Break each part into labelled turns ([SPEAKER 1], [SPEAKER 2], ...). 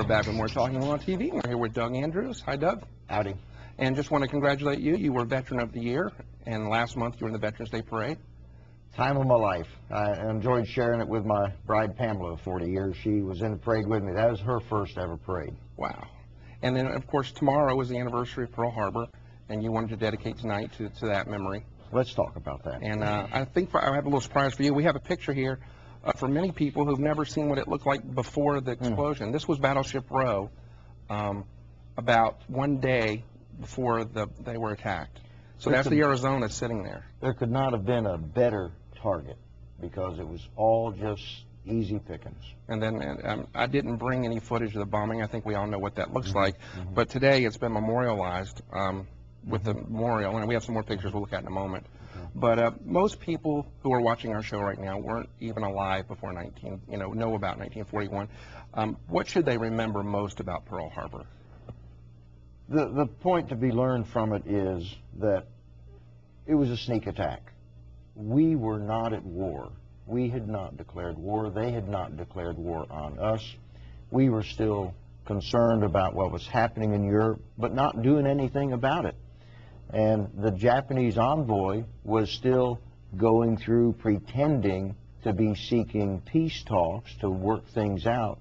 [SPEAKER 1] back with more Talking on TV. We're here with Doug Andrews. Hi, Doug.
[SPEAKER 2] Howdy.
[SPEAKER 1] And just want to congratulate you. You were Veteran of the Year, and last month you were in the Veterans Day Parade.
[SPEAKER 2] Time of my life. I enjoyed sharing it with my bride, Pamela, of 40 years. She was in the parade with me. That was her first ever parade.
[SPEAKER 1] Wow. And then, of course, tomorrow is the anniversary of Pearl Harbor, and you wanted to dedicate tonight to that memory.
[SPEAKER 2] Let's talk about that.
[SPEAKER 1] And I think I have a little surprise for you. We have a picture here for many people who've never seen what it looked like before the explosion. This was Battleship Row about one day before they were attacked. So that's the Arizona sitting there.
[SPEAKER 2] There could not have been a better target because it was all just easy pickings.
[SPEAKER 1] And then I didn't bring any footage of the bombing. I think we all know what that looks like. But today it's been memorialized with the memorial, and we have some more pictures we'll look at in a moment. But most people who are watching our show right now weren't even alive before know about 1941. What should they remember most about Pearl Harbor?
[SPEAKER 2] The point to be learned from it is that it was a sneak attack. We were not at war. We had not declared war. They had not declared war on us. We were still concerned about what was happening in Europe, but not doing anything about it. And the Japanese envoy was still going through pretending to be seeking peace talks to work things out.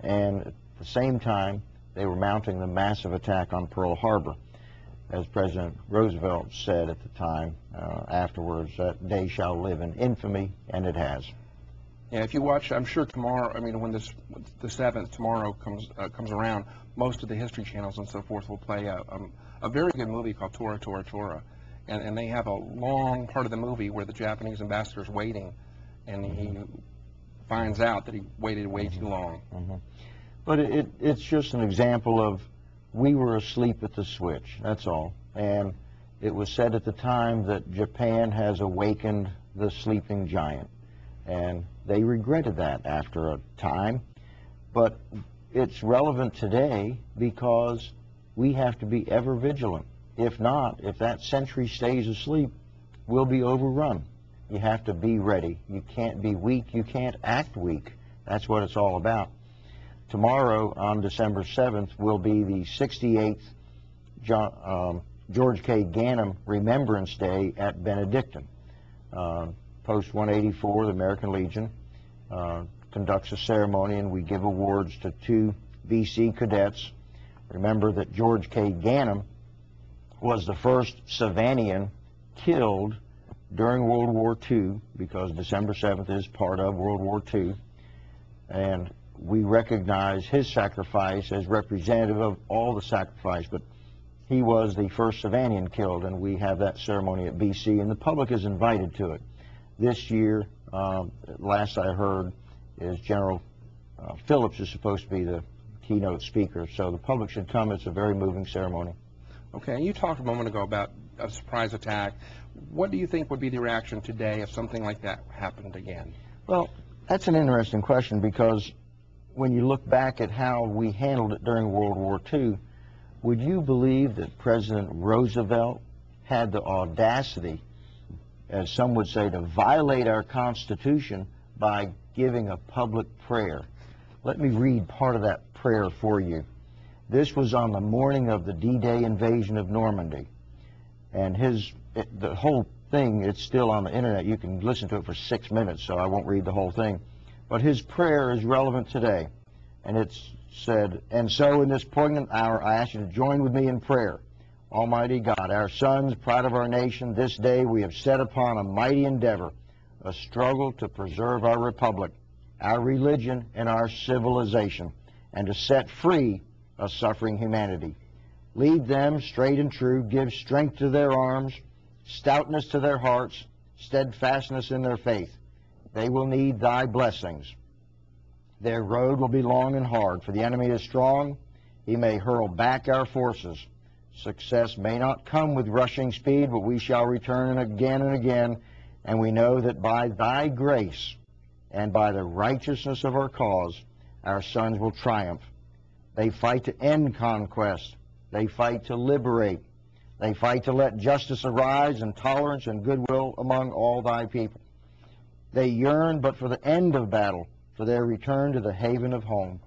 [SPEAKER 2] And at the same time, they were mounting the massive attack on Pearl Harbor. As President Roosevelt said at the time, afterwards, that day shall live in infamy, and it has.
[SPEAKER 1] Yeah, if you watch, I'm sure tomorrow, when the 7th, tomorrow comes around, most of the History Channels and so forth will play a very good movie called Tora, Tora, Tora. And they have a long part of the movie where the Japanese ambassador's waiting, and he finds out that he waited way too long.
[SPEAKER 2] But it's just an example of we were asleep at the switch, that's all. And it was said at the time that Japan has awakened the sleeping giant. And they regretted that after a time. But it's relevant today because we have to be ever vigilant. If not, if that century stays asleep, we'll be overrun. You have to be ready. You can't be weak. You can't act weak. That's what it's all about. Tomorrow, on December 7th, will be the 68th George K. Ganem Remembrance Day at Benedictine. Post 184, the American Legion, conducts a ceremony, and we give awards to 2 BC cadets. Remember that George K. Ganem was the first Savannian killed during World War II, because December 7th is part of World War II. And we recognize his sacrifice as representative of all the sacrifice, but he was the first Savannian killed, and we have that ceremony at BC, and the public is invited to it. This year, last I heard, is General Phillips is supposed to be the keynote speaker, so the public should come. It's a very moving ceremony.
[SPEAKER 1] Okay, you talked a moment ago about a surprise attack. What do you think would be the reaction today if something like that happened again?
[SPEAKER 2] Well, that's an interesting question, because when you look back at how we handled it during World War II, would you believe that President Roosevelt had the audacity, as some would say, to violate our Constitution by giving a public prayer? Let me read part of that prayer for you. This was on the morning of the D-Day invasion of Normandy. And the whole thing, it's still on the internet. You can listen to it for 6 minutes, so I won't read the whole thing. But his prayer is relevant today. And it's said, "And so in this poignant hour, I ask you to join with me in prayer. Almighty God, our sons, pride of our nation, this day we have set upon a mighty endeavor, a struggle to preserve our republic, our religion, and our civilization, and to set free a suffering humanity. Lead them straight and true, give strength to their arms, stoutness to their hearts, steadfastness in their faith. They will need thy blessings. Their road will be long and hard, for the enemy is strong. He may hurl back our forces. Success may not come with rushing speed, but we shall return again and again, and we know that by thy grace and by the righteousness of our cause, our sons will triumph. They fight to end conquest. They fight to liberate. They fight to let justice arise and tolerance and goodwill among all thy people. They yearn but for the end of battle, for their return to the haven of home.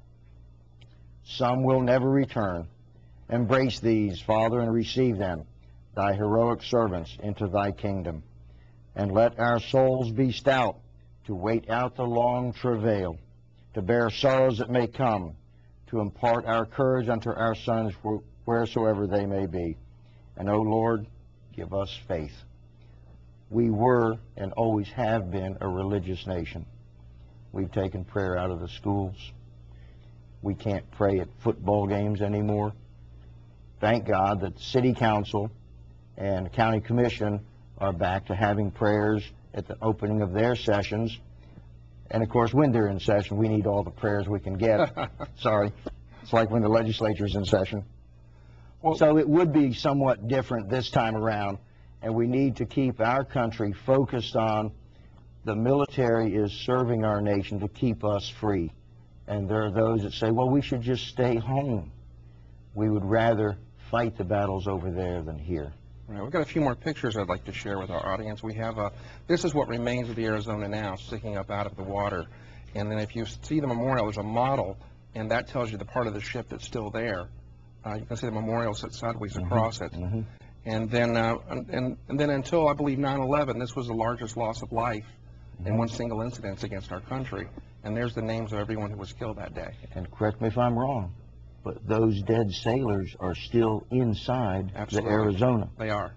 [SPEAKER 2] some will never return. Embrace these, Father, and receive them, thy heroic servants, into thy kingdom. And let our souls be stout to wait out the long travail, to bear sorrows that may come, to impart our courage unto our sons wheresoever they may be. And, O Lord, give us faith. We were and always have been a religious nation. We've taken prayer out of the schools. We can't pray at football games anymore. Thank God that City Council and County Commission are back to having prayers at the opening of their sessions. And, of course, when they're in session, we need all the prayers we can get. Sorry. It's like when the legislature's in session. Well, so it would be somewhat different this time around, and we need to keep our country focused on the military is serving our nation to keep us free. And there are those that say, well, we should just stay home. We would rather fight the battles over there than here.
[SPEAKER 1] Right, we've got a few more pictures I'd like to share with our audience. We have this is what remains of the Arizona now, sticking up out of the water. And then if you see the memorial, there's a model, and that tells you the part of the ship that's still there. You can see the memorial sits sideways across it. And then and then until, I believe, 9/11, this was the largest loss of life in one single incident against our country. And there's the names of everyone who was killed that day.
[SPEAKER 2] And correct me if I'm wrong, but those dead sailors are still inside the Arizona.
[SPEAKER 1] They are.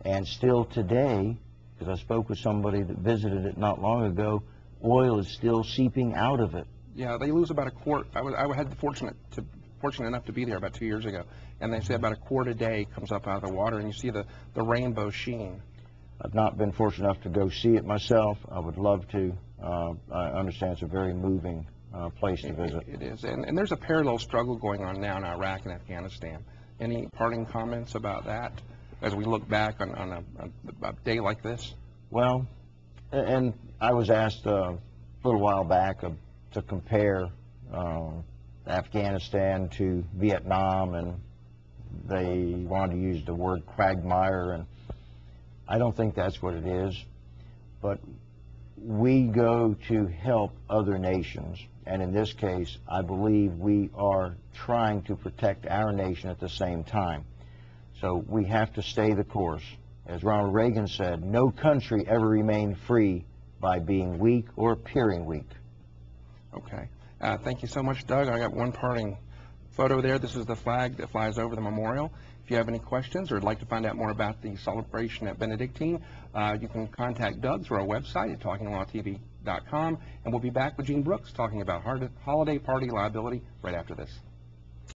[SPEAKER 1] And
[SPEAKER 2] still today, because I spoke with somebody that visited it not long ago, oil is still seeping out of it.
[SPEAKER 1] Yeah, they lose about a quart. I had the fortunate enough to be there about 2 years ago, and they say about a quart a day comes up out of the water, and you see the rainbow sheen.
[SPEAKER 2] I've not been fortunate enough to go see it myself. I would love to. I understand it's a very moving place to visit.
[SPEAKER 1] It is, and there's a parallel struggle going on now in Iraq and Afghanistan. Any parting comments about that as we look back on a day like this?
[SPEAKER 2] Well, and I was asked a little while back to compare Afghanistan to Vietnam, and they wanted to use the word quagmire, and I don't think that's what it is. But we go to help other nations, and in this case, I believe we are trying to protect our nation at the same time. So we have to stay the course. As Ronald Reagan said, no country ever remained free by being weak or appearing weak.
[SPEAKER 1] Okay. Thank you so much, Doug. I got one parting photo there. This is the flag that flies over the memorial. If you have any questions or would like to find out more about the celebration at Benedictine, you can contact Doug through our website at talkinglawtv.com, and we'll be back with Gene Brooks talking about holiday party liability right after this.